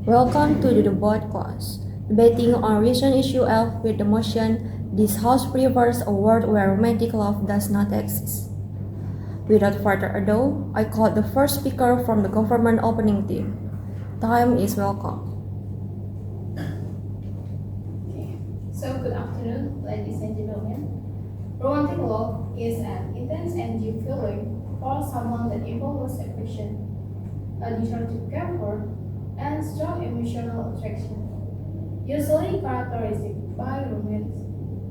Welcome to the debate class, debating on recent issue F with the motion, "This House prefers a world where romantic love does not exist." Without further ado, I call the first speaker from the government opening team. Time is welcome. So good afternoon, ladies and gentlemen. Romantic love is an intense and deep feeling for someone that involves affection, a desire to care for, and strong emotional attraction, usually characterized by romance,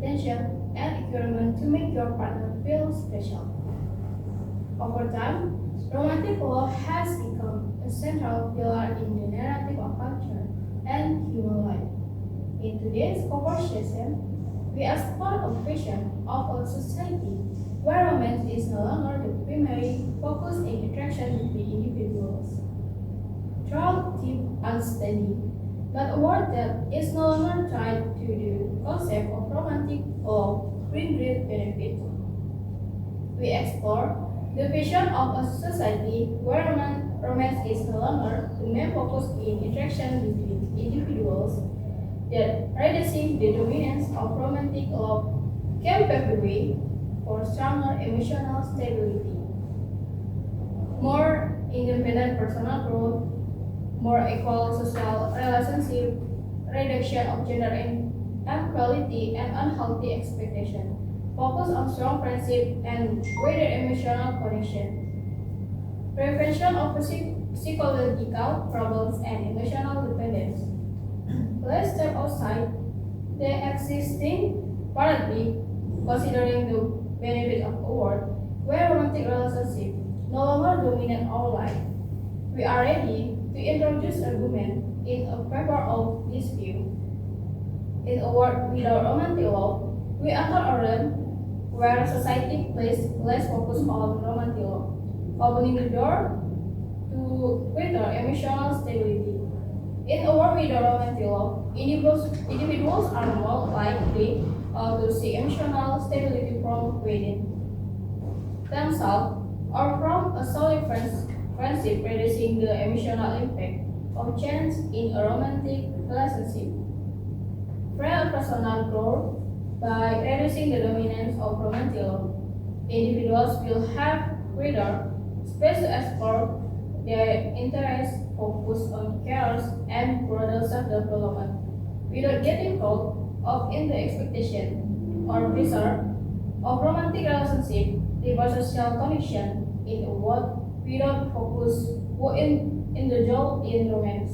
tension, and requirement to make your partner feel special. Over time, romantic love has become a central pillar in the narrative of culture and human life. In today's conversation, we explore a vision of a society where romance is no longer the primary focus in attraction between individuals. Throughout deep understanding, but a word that is no longer tied to the concept of romantic love bring great benefit. We explore the vision of a society where romance is no longer the main focus in attraction between individuals, that reducing the dominance of romantic love can pave the way for stronger emotional stability, more independent personal growth, more equal social relationship, reduction of gender inequality and unhealthy expectation, focus on strong friendship and greater emotional connection, prevention of psychological problems and emotional dependence. Let's step outside the existing paradigm, considering the benefit of a world where romantic relationships no longer dominate our life. We are ready to introduce argument in favor of this view. In a world without romantic love, we enter a realm where society places less focus on romantic love, opening the door to greater emotional stability. In a world without romantic love, individuals are more likely to seek emotional stability from within themselves or from a solid friendship, reducing the emotional impact of change in a romantic relationship. Real personal growth by reducing the dominance of romantic love, individuals will have greater space to explore their interests, focus on cares and broader self-development without getting caught up in the expectation or pressure of romantic relationship, deeper social connection in a world without focus or indulge in romance.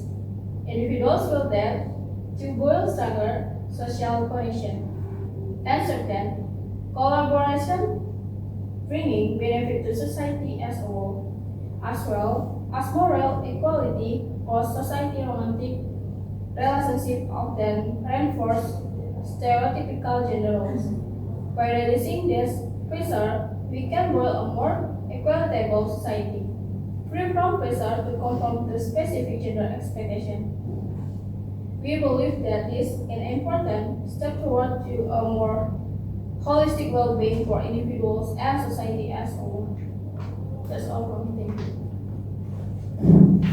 Individuals will dare to build stronger social connection and certain collaboration, bringing benefit to society as a whole, as well as moral equality or society. Romantic relationship often reinforce stereotypical gender roles. By reducing this pressure, we can build a more equitable society, free from pressure to conform to specific gender expectation. We believe that this is an important step toward to a more holistic well-being for individuals and society as a whole. That's all from me. Thank you.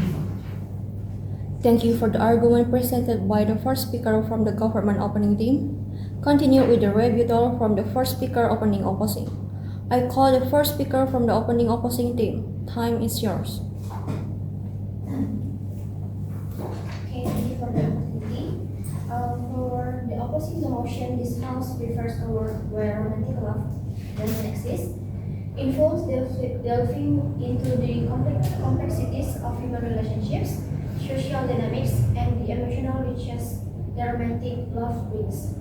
Thank you for the argument presented by the first speaker from the government opening team. Continue with the rebuttal from the first speaker opening opposing. I call the first speaker from the opening opposing team. Time is yours. Okay, thank you for the opportunity. For the opposing the motion, this House prefers a world where romantic love doesn't exist. Involves delving into the complexities of human relationships, social dynamics, and the emotional richness that romantic love brings.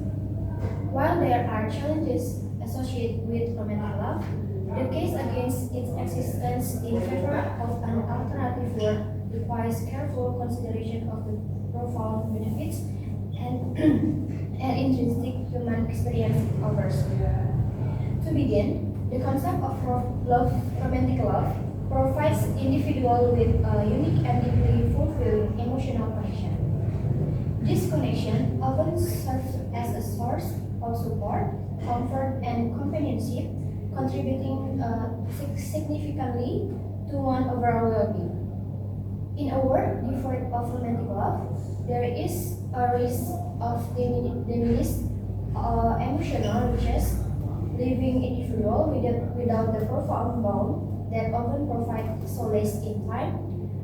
While there are challenges associated with romantic love, the case against its existence in favor of an alternative world requires careful consideration of the profound benefits and, and intrinsic human experience it offers. To begin, the concept of romantic love, provides individuals with a unique and deeply fulfilling emotional connection. This connection often serves as a source of support, comfort, and companionship, contributing significantly to one's overall well-being. In a world devoid of romantic love, there is a risk of diminished emotional richness, leaving individual without the profound bond that often provide solace in time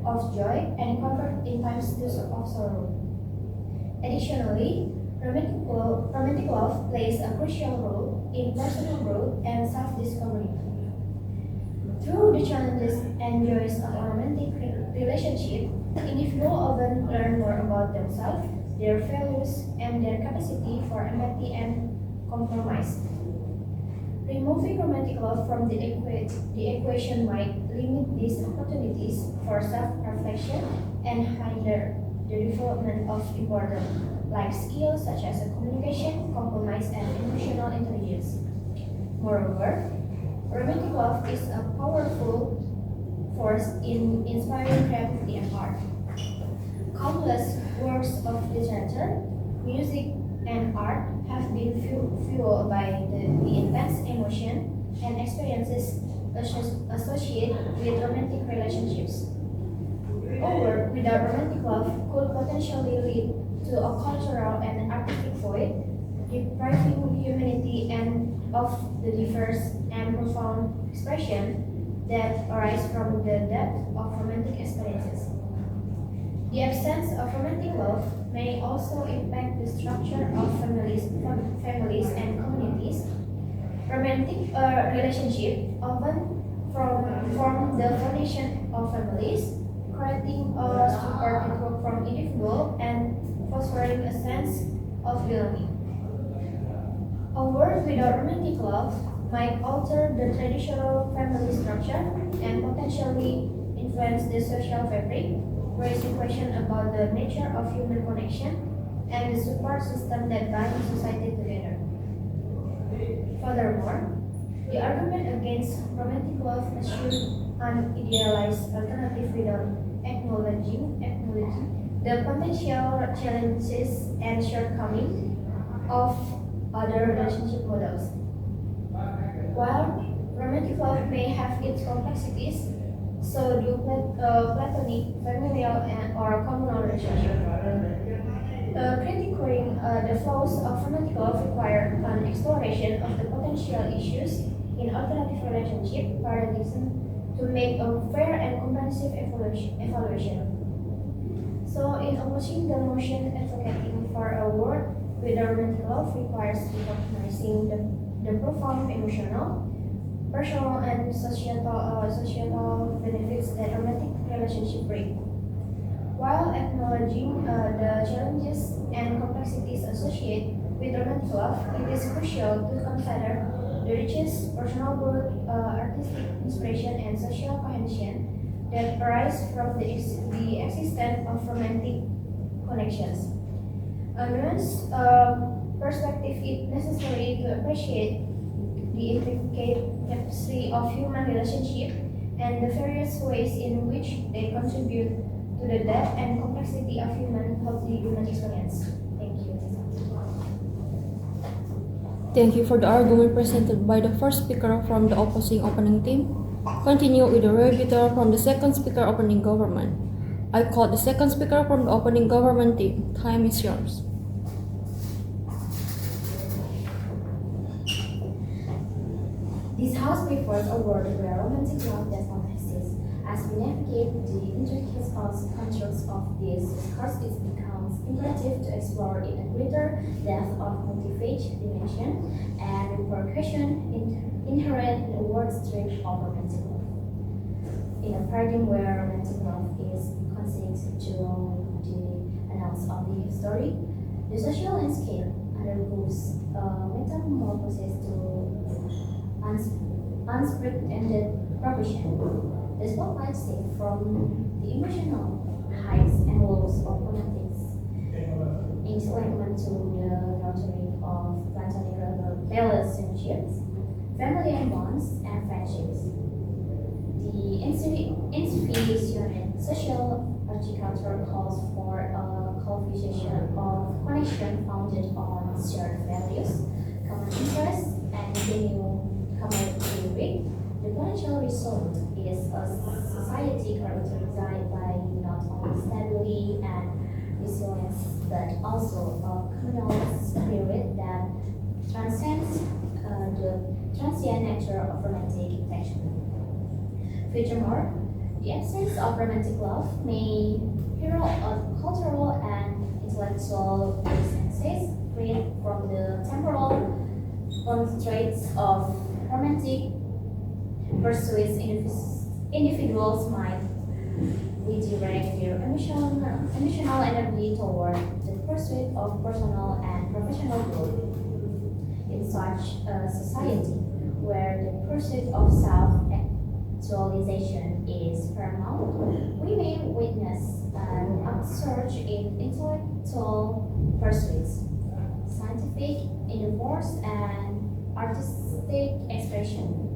of joy and comfort in times of sorrow. Additionally, romantic love plays a crucial role in personal growth and self-discovery. Through the challenges and joys of a romantic relationship, individuals often learn more about themselves, their values, and their capacity for empathy and compromise. Removing romantic love from the equation might limit these opportunities for self-reflection and hinder the development of important life skills such as communication, compromise, and emotional intelligence. Moreover, romantic love is a powerful force in inspiring creativity and art. Countless works of literature, music, and art have been fueled by the intense emotion and experiences associated with romantic relationships. A work without romantic love could potentially lead to a cultural and artistic void, depriving humanity and of the diverse and profound expression that arise from the depth of romantic experiences. The absence of romantic love may also impact the structure of families and communities. Romantic relationships often form the foundation of families, creating a support network from individuals and fostering a sense of belonging. A world without romantic love might alter the traditional family structure and potentially influence the social fabric, raising questions about the nature of human connection and the support system that binds society together. Furthermore, the argument against romantic love assumes an idealized alternative without acknowledging the potential challenges and shortcomings of other relationship models. While romantic love may have its complexities, so do platonic, familial, or communal relationships. Critiquing the flaws of romantic love require an exploration of the potential issues in alternative relationship paradigms to make a fair and comprehensive evaluation. So, in opposing the motion advocating for a world without romantic love requires recognizing the profound emotional, personal, and societal benefits that romantic relationships bring. While acknowledging the challenges and complexities associated with romantic love, it is crucial to consider the richest personal growth, artistic inspiration, and social cohesion that arise from the existence of romantic connections. A nuanced perspective is necessary to appreciate the intricate tapestry of human relationships and the various ways in which they contribute to the depth and complexity of healthy human experience. Thank you. Thank you for the argument presented by the first speaker from the opposing opening team. Continue with the rebuttal from the second speaker opening government. I call the second speaker from the opening government team. Time is yours. This house prefers a world where romantic love does not exist. As we navigate the intricate constructs of this discourse, it becomes imperative to explore in a greater depth of motivate, dimension, and repercussion inherent in the word stream of romantic love. In a paradigm where romantic love is conceived to the annals of the story, the social landscape undergoes a metamorphosis to unprecedented proportion. The spotlight shifts from the emotional highs and lows of romantics enlightenment to the nurturing of platonic relationships, family and bonds, and friendships. The institutional social architecture calls for a cultivation of connection founded on shared values, common interests, and genuine camaraderie. The potential result is a society characterized by not only stability and resilience also a communal spirit that transcends the transient nature of romantic affection. Furthermore, the absence of romantic love may herald a cultural and intellectual distances freed from the temporal constraints of romantic pursuits. Individuals might redirect their emotional energy toward the pursuit of personal and professional growth. In such a society, where the pursuit of self-actualization is paramount, we may witness an upsurge in intellectual pursuits, scientific endeavors, and artistic expression.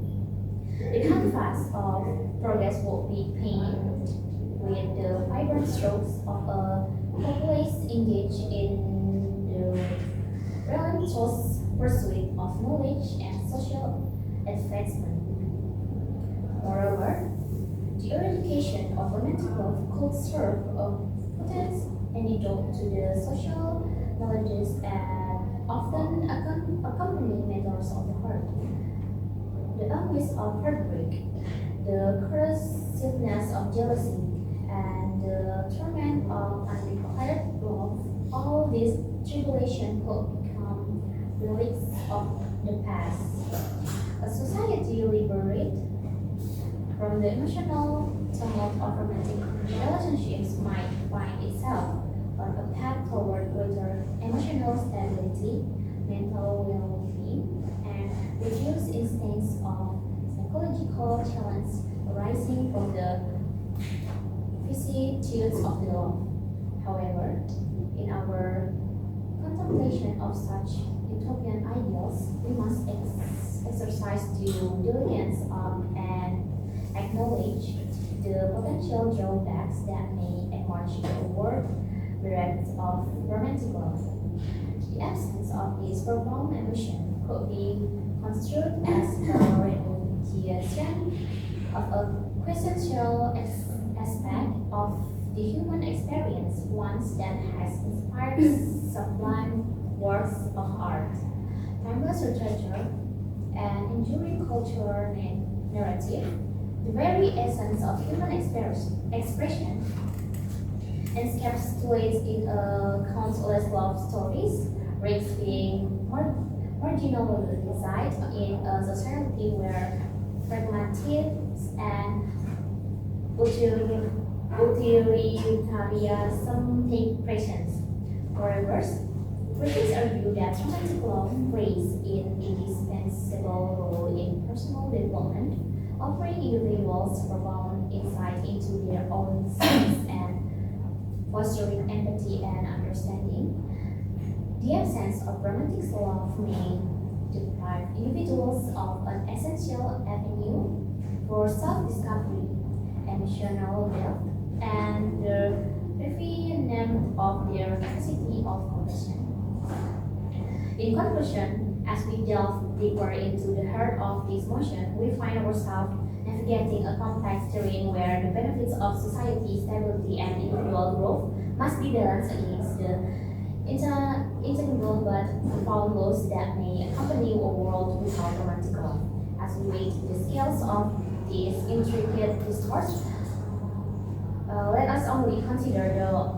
The canvas of progress will be painted with the vibrant strokes of a populace engaged in the relentless pursuit of knowledge and social advancement. Moreover, the eradication of romantic love could serve a potent antidote to the social maladies and often accompany matters of the heart. The anguish of heartbreak, the corrosiveness of jealousy, and the torment of unrequited love, all these tribulations could become relics of the past. A society liberated from the emotional tumult of romantic relationships might find itself on a path toward greater emotional stability, mental well-being, and reduced instincts of psychological challenge arising from the vicissitudes of the law. However, in our contemplation of such utopian ideals, we must exercise due diligence and acknowledge the potential drawbacks that may emerge toward bereft of romantic love. The absence of this profound emotion could be construed as a renunciation of a quintessential aspect of the human experience, once that has inspired sublime works of art, timeless literature, and enduring cultural narrative. The very essence of human expression encapsulates in countless love stories, risks being marginalized in a society where pragmatics and utilitarianism take precedence. Moreover, critics argue that romantic love plays an indispensable role in personal development, offering individuals profound insight into their own selves and fostering empathy and understanding. The absence of romantic love may deprive individuals of an essential avenue for self-discovery, emotional depth, and the refinement of their capacity of compassion. In conclusion, as we delve deeper into the heart of this motion, we find ourselves navigating a complex terrain where the benefits of society, stability, and individual growth must be balanced against the intangible but profound loss that may accompany a world without romantic love. As we weigh the scales of this intricate discourse, let us only consider the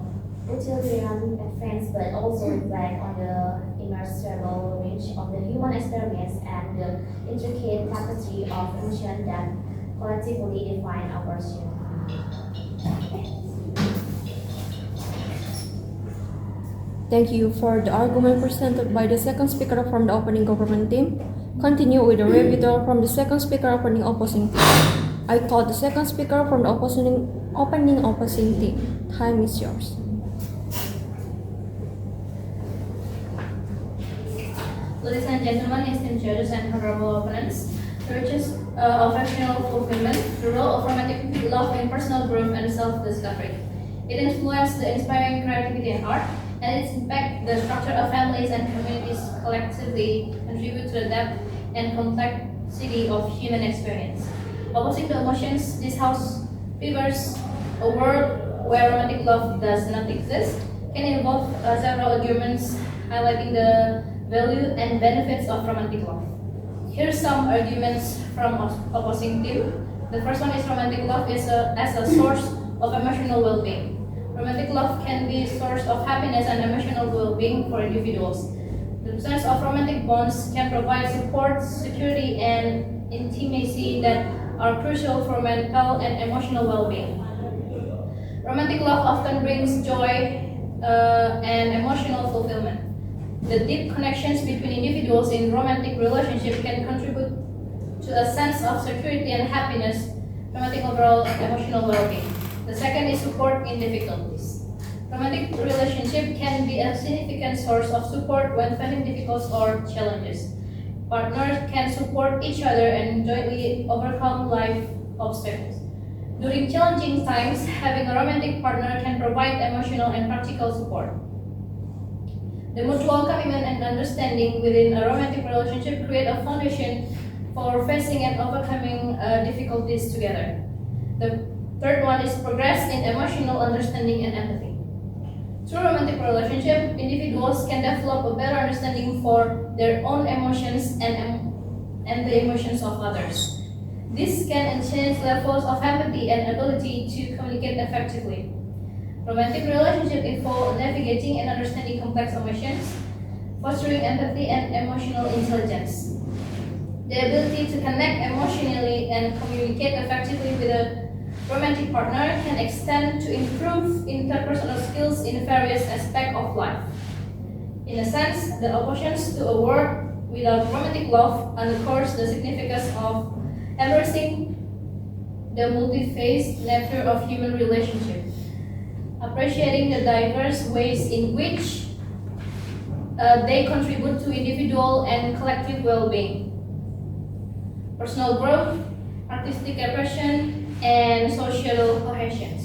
utilitarian advance, but also reflect on the immeasurable range of the human experience and the intricate tapestry of emotion that collectively define our shared. Thank you for the argument presented by the second speaker from the opening government team. Continue with the rebuttal from the second speaker opening opposing team. I call the second speaker from the opening opposing team. Time is yours. Ladies and gentlemen, esteemed judges and honorable opponents, the riches of affectional fulfillment, the role of romantic love in personal growth and self-discovery. It influences the inspiring creativity and art, and its impact, the structure of families and communities collectively contribute to the depth and complexity of human experience. Opposing the emotions, this house favors a world where romantic love does not exist, can involve several arguments highlighting the value and benefits of romantic love. Here's some arguments from opposing team. The first one is romantic love as a source of emotional well-being. Romantic love can be a source of happiness and emotional well-being for individuals. The sense of romantic bonds can provide support, security, and intimacy that are crucial for mental and emotional well-being. Romantic love often brings joy and emotional fulfillment. The deep connections between individuals in romantic relationships can contribute to a sense of security and happiness, promoting overall emotional well-being. The second is support in difficulties. Romantic relationship can be a significant source of support when facing difficulties or challenges. Partners can support each other and jointly overcome life obstacles. During challenging times, having a romantic partner can provide emotional and practical support. The mutual commitment and understanding within a romantic relationship create a foundation for facing and overcoming difficulties together. The third one is progress in emotional understanding and empathy. Through romantic relationship, individuals can develop a better understanding for their own emotions and the emotions of others. This can enhance levels of empathy and ability to communicate effectively. Romantic relationships involve navigating and understanding complex emotions, fostering empathy and emotional intelligence. The ability to connect emotionally and communicate effectively with a romantic partner can extend to improve interpersonal skills in various aspects of life. In a sense, the opposition to a world without romantic love underscores the significance of embracing the multi-phased nature of human relationships, appreciating the diverse ways in which they contribute to individual and collective well-being, personal growth, artistic expression, and social cohesion.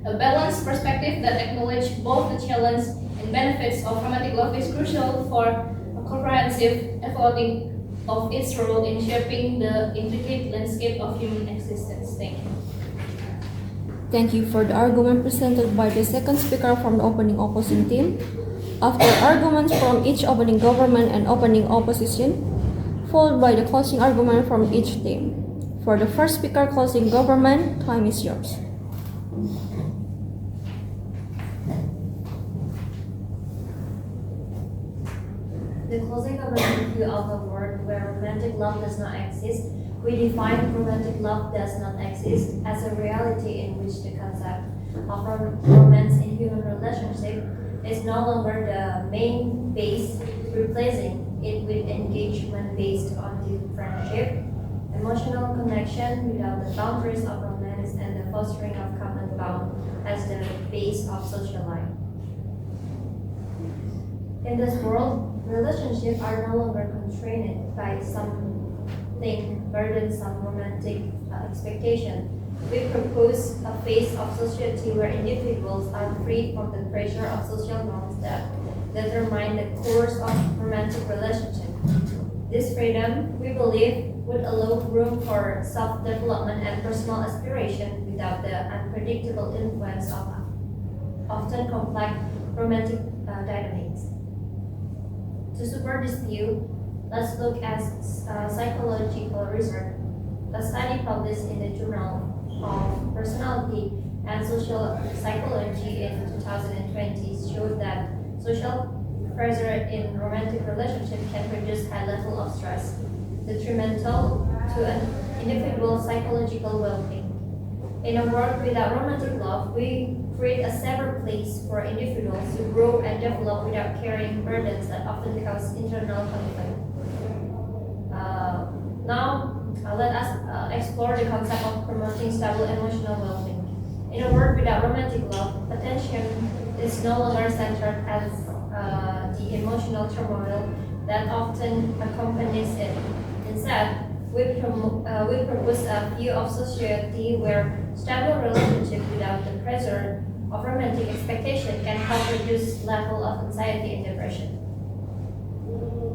A balanced perspective that acknowledges both the challenges and benefits of romantic love is crucial for a comprehensive evaluating of its role in shaping the intricate landscape of human existence. Thank you. Thank you for the argument presented by the second speaker from the opening opposing team. After arguments from each opening government and opening opposition, followed by the closing argument from each team. For the first speaker closing government, time is yours. The closing government view of a world where romantic love does not exist, we define romantic love does not exist as a reality in which the concept of romance in human relationship is no longer the main base, replacing it with engagement based on deep friendship, emotional connection without the boundaries of romance, and the fostering of common bond as the base of social life. In this world, relationships are no longer constrained by something burdensome romantic expectation. We propose a phase of society where individuals are free from the pressure of social norms that determine the course of romantic relationship. This freedom, we believe, would allow room for self-development and personal aspiration without the unpredictable influence of often complex romantic dynamics. To support this view, let's look at psychological research. A study published in the Journal of Personality and Social Psychology in 2020 showed that social pressure in romantic relationships can produce high level of stress, detrimental to an individual's psychological well-being. In a world without romantic love, we create a safer place for individuals to grow and develop without carrying burdens that often cause internal conflict. Let us explore the concept of promoting stable emotional well-being. In a world without romantic love, attention is no longer centered as the emotional turmoil that often accompanies it. Instead, we propose a view of society where stable relationship without the pressure of romantic expectation can help reduce level of anxiety and depression.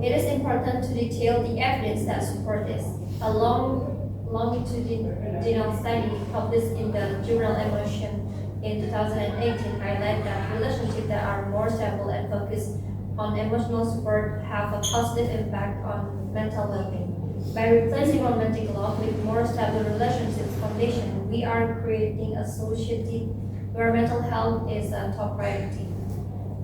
It is important to detail the evidence that support this. A longitudinal study published in the journal Emotion in 2018 highlighted that relationships that are are more stable and focused on emotional support have a positive impact on mental well-being. By replacing romantic love with more stable relationships foundation, we are creating a society where mental health is a top priority.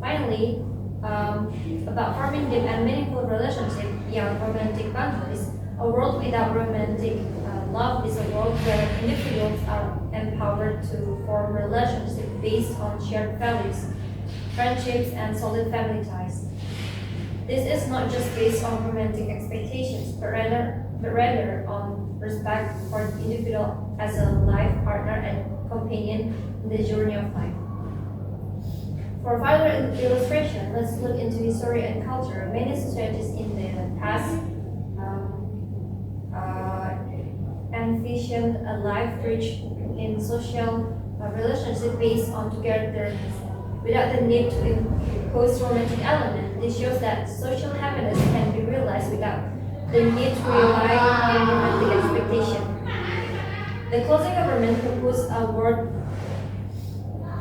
Finally, about forming deep and meaningful relationships beyond romantic boundaries, a world without romantic love is a world where individuals are empowered to form relationships based on shared values, friendships, and solid family ties. This is not just based on romantic expectations, but rather on respect for the individual as a life partner and companion in the journey of life. For further illustration, let's look into history and culture. Many societies in the past envisioned a life rich in social relationship based on togetherness, without the need to impose romantic element. This shows that social happiness can be realized without the need to rely on romantic expectation. The closing government proposed a world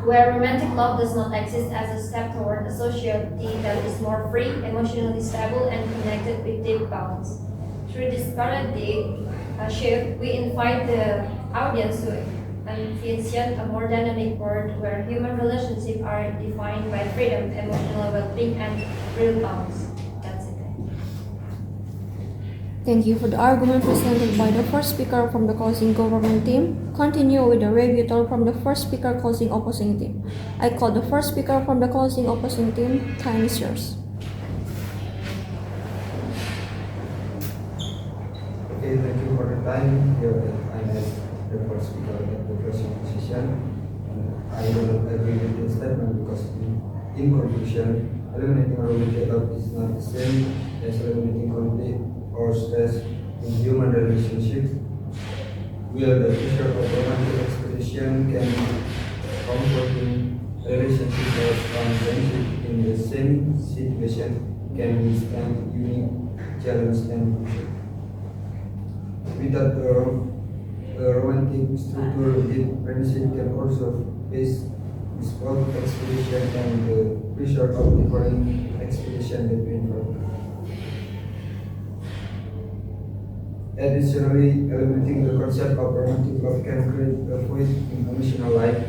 where romantic love does not exist as a step toward a society that is more free, emotionally stable, and connected with deep bonds. Through this paradigm shift, we invite the audience to envision a more dynamic world where human relationships are defined by freedom, emotional well-being, and real bonds. That's it. Thank you for the argument presented by the first speaker from the closing government team. Continue with the rebuttal from the first speaker closing opposing team. I call the first speaker from the closing opposing team. Time is yours. Okay, thank you for the time. Here I have the first speaker at the closing position. I will agree with the statement because in conclusion, eliminating romantic love is not the same as eliminating conflict or stress in human relationships. Where the pressure of romantic expectation can be comforting relationship or friendship in the same situation can withstand unique challenge and pressure. Without a romantic structure, deep friendship can also face both expectation and the pressure of differing expectation between partners. Additionally, eliminating the concept of romantic love can create a void in emotional life.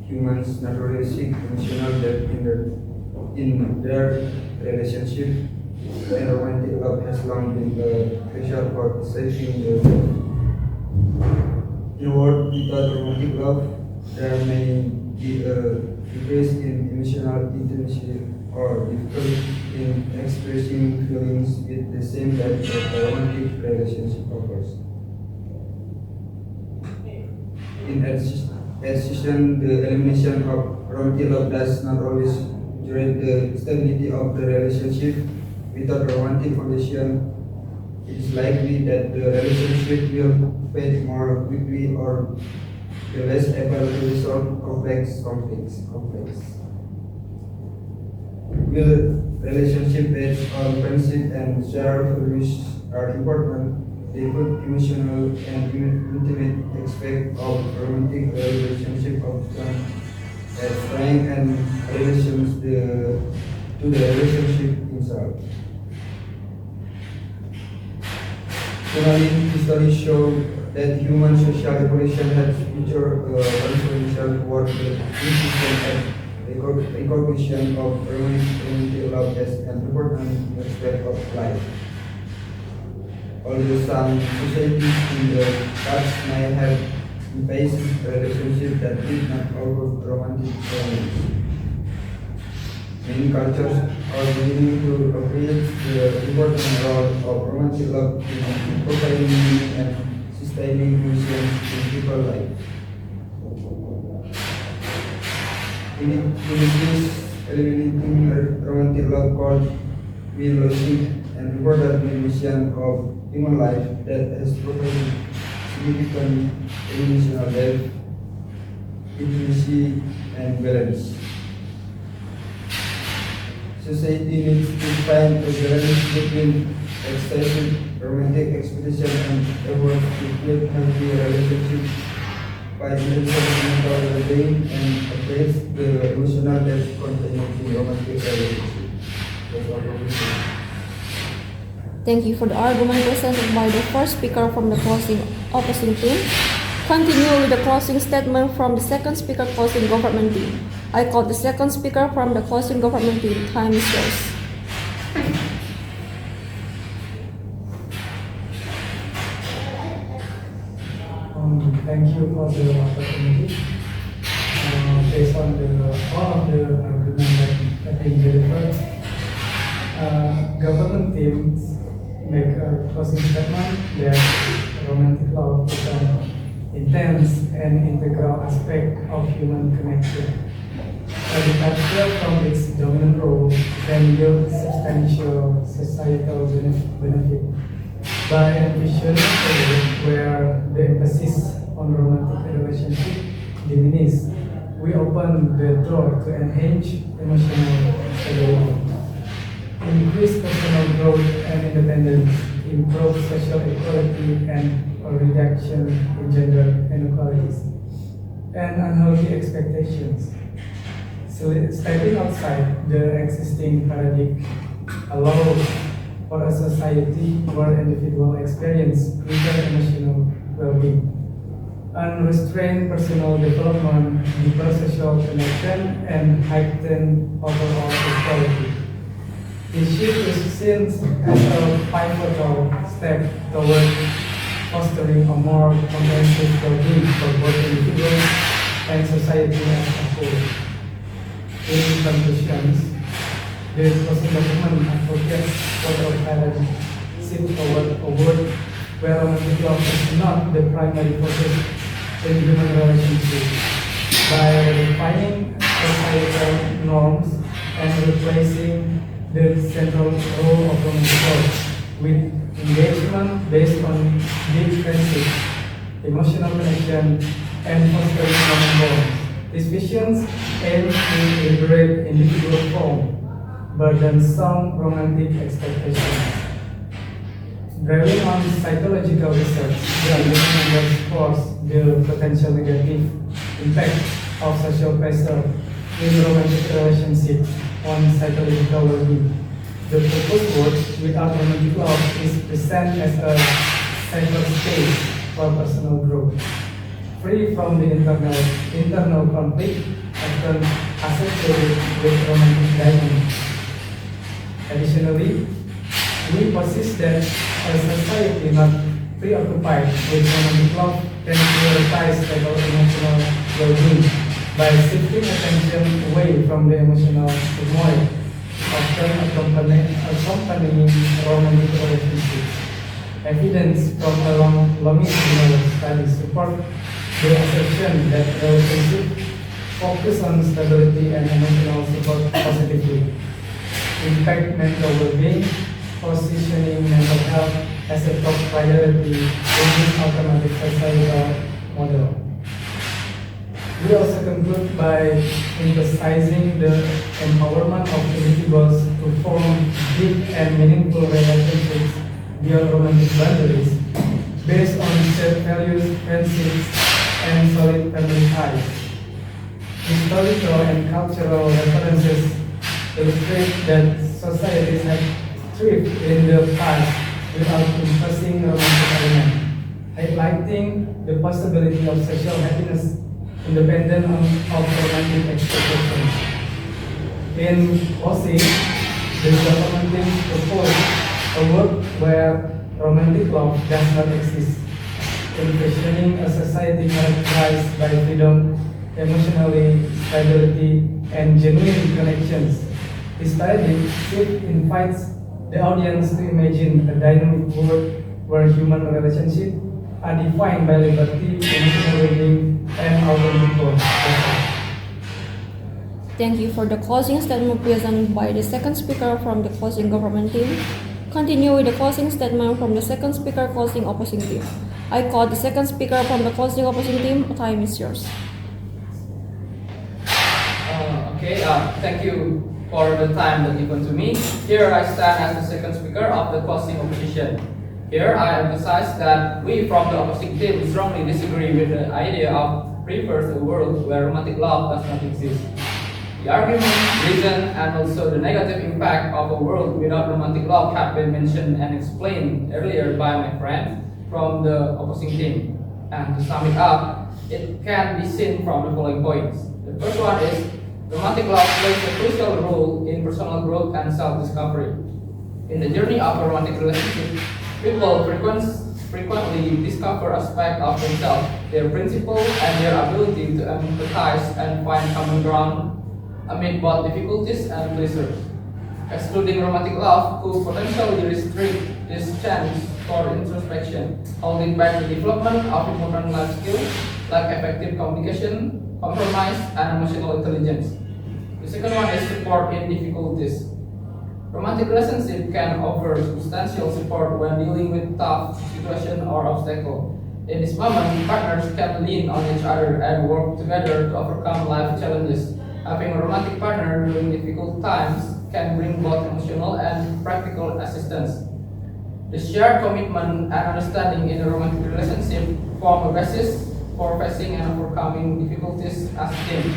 Humans naturally seek emotional depth in their relationship, and romantic love has long been a crucial for saving the world. In a world without romantic love, there may be a decrease in emotional intimacy or difficulty in expressing feelings with the same depth that a romantic relationship offers. In addition, the elimination of romantic love does not always guarantee the stability of the relationship. Without a romantic foundation, it is likely that the relationship will fade more quickly or be less able to resolve complex conflicts. Will relationship based on friendship and shared values are important, they put emotional and intimate aspect of romantic relationship often as strength and relations to the relationship itself. Finally, history shows that human social evolution has featured a transformation toward the institution and recognition of romantic love as an important aspect of life. Although some societies in the past may have faced relationships that did not offer romantic elements, many cultures are beginning to appreciate the important role of romantic love in providing meaning and sustaining emotions in people's life. In this case, eliminating romantic love called will losing an important dimension of human life that has provided significant emotional depth, intimacy, and balance. Society needs to find a balance between excessive romantic expectation and effort to create healthy relationships by mental well-being and address the emotional depth contained in romantic relationship. That's all I will say. Thank you for the argument presented by the first speaker from the opposing team. Continue with the closing statement from the second speaker closing government team. I call the second speaker from the closing government team. Time is yours. Thank you for the opportunity. Based on all of the arguments that have been delivered, government teams make a closing statement that romantic love is an intense and integral aspect of human connection. A departure from its dominant role can yield substantial societal benefit. By envisioning a world where the emphasis on romantic relationship diminishes, we open the door to enhance emotional stability, increase personal growth and independence, improve social equality and a reduction in gender inequalities, and unhealthy expectations. So stepping outside the existing paradigm allows for a society where individuals experience greater emotional well-being, unrestrained personal development, deeper social connection, and heightened overall equality. This shift is seen as a pivotal step toward fostering a more comprehensive well-being for both individuals and society as a whole. In conclusions, the closing document advocates for a paradigm shift toward a world where romantic love is not the primary focus in human relationships. By redefining societal norms and replacing the central role of romantic love with engagement based on deep friendship, emotional connection, and fostering common bonds. These visions aim to liberate individual from burdensome romantic expectations. Drawing on psychological research, the argument underscores the potential negative impact of social pressure in romantic relationships on psychological well-being. The proposed work without romantic love is presented as a safer space for personal growth, free from the internal conflict often associated with romantic dynamics. Additionally, we persist that a society not preoccupied with romantic love can prioritize stable emotional well-being by shifting attention away from the emotional turmoil often accompanying romantic relationships. Evidence from a longitudinal study support the assertion that relationships focus on stability and emotional support positively, impact mental well-being, positioning mental health as a top priority in this alternative societal model. We also conclude by emphasizing the empowerment of individuals to form deep and meaningful relationships beyond romantic boundaries, based on shared values, friendships, and solid family ties. Historical and cultural references illustrate that societies have thrived in the past without imposing romantic element, highlighting the possibility of social happiness independent of romantic expectations. In closing, the government team proposed a world where romantic love does not exist, envisioning a society characterized by freedom, emotionally stability, and genuine connections. This paradigm shift invites the audience to imagine a dynamic world where human relationships are defined by liberty, emotional well-being, and authentic growth. Thank you for the closing statement presented by the second speaker from the closing government team. Continue with the closing statement from the second speaker closing opposing team. I call the second speaker from the closing opposing team. Time is yours. Thank you for the time that given to me. Here I stand as the second speaker of the closing opposition. Here I emphasize that we from the opposing team strongly disagree with the idea of prefers a world where romantic love does not exist. The argument, reason, and also the negative impact of a world without romantic love have been mentioned and explained earlier by my friend from the opposing team. And to sum it up, it can be seen from the following points. The first one is romantic love plays a crucial role in personal growth and self-discovery. In the journey of a romantic relationship, people frequently discover aspects of themselves, their principles, and their ability to empathize and find common ground amid both difficulties and pleasures. Excluding romantic love could potentially restrict this chance for introspection, holding back the development of important life skills like effective communication, compromise, and emotional intelligence. The second one is support in difficulties. Romantic relationship can offer substantial support when dealing with tough situation or obstacle. In this moment, partners can lean on each other and work together to overcome life challenges. Having a romantic partner during difficult times can bring both emotional and practical assistance. The shared commitment and understanding in a romantic relationship form a basis for facing and overcoming difficulties as a team.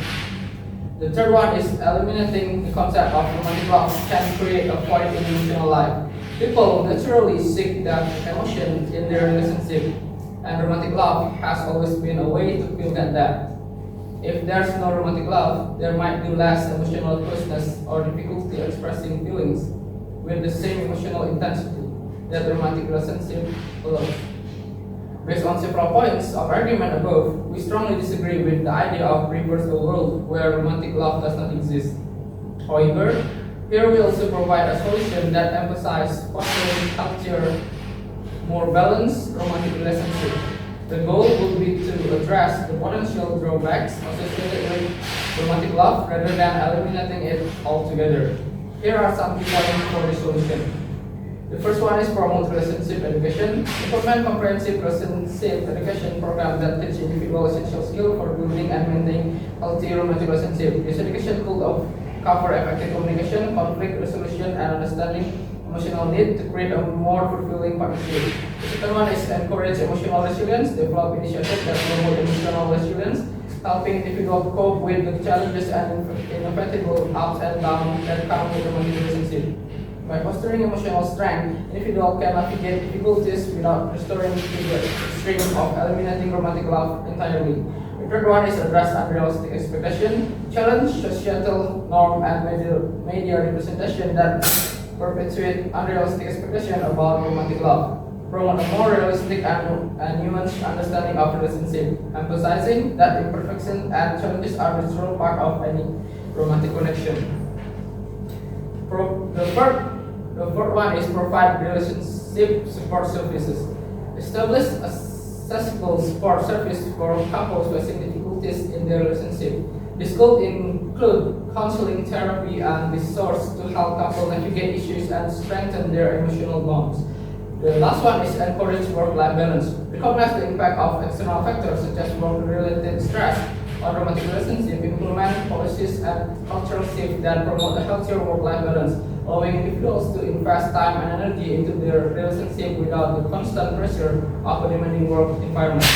The third one is eliminating the concept of romantic love can create a void in emotional life. People naturally seek that emotion in their relationship, and romantic love has always been a way to fill that gap. If there's no romantic love, there might be less emotional closeness or difficulty expressing feelings with the same emotional intensity that romantic relationship allows. Based on several points of argument above, we strongly disagree with the idea of reverse a world where romantic love does not exist. However, here we also provide a solution that emphasizes fostering healthier, more balanced romantic relationship. The goal would be to address the potential drawbacks associated with romantic love rather than eliminating it altogether. Here are some key points for the solution. The first one is promote relationship education. Implement comprehensive relationship education program that teach individual essential skills for building and maintaining healthy romantic relationship. This education could cover effective communication, conflict resolution, and understanding emotional need to create a more fulfilling partnership. The second one is encourage emotional resilience, develop initiatives that promote emotional resilience, helping individuals cope with the challenges and inevitable ups and downs that come with romantic relationship. By fostering emotional strength, individuals can navigate difficulties without restoring to the extreme of eliminating romantic love entirely. The third one is address unrealistic expectation, challenge societal norm and media representation that perpetuate unrealistic expectation about romantic love. Promote a more realistic and nuanced understanding of relationship, emphasizing that imperfections and challenges are a natural part of any romantic connection. The fourth one is provide relationship support services. Establish accessible support service for couples facing difficulties in their relationship. This could include counseling, therapy, and resources to help couples navigate issues and strengthen their emotional bonds. The last one is encourage work-life balance. Recognize the impact of external factors such as work-related stress on romantic relationship. Implement policies and cultural shifts that promote a healthier work-life balance, allowing individuals to invest time and energy into their relationship without the constant pressure of a demanding work environment.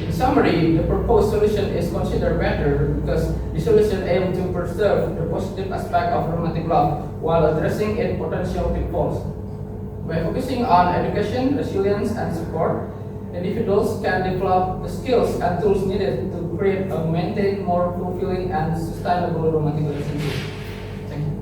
In summary, the proposed solution is considered better because the solution aims to preserve the positive aspect of romantic love while addressing its potential pitfalls. By focusing on education, resilience, and support, individuals can develop the skills and tools needed to create a maintain more fulfilling and sustainable romantic relationship. Thank you.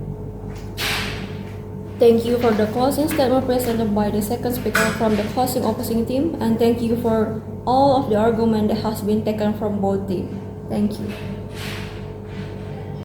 Thank you for the closing statement presented by the second speaker from the closing opposing team, and thank you for all of the argument that has been taken from both teams. Thank you.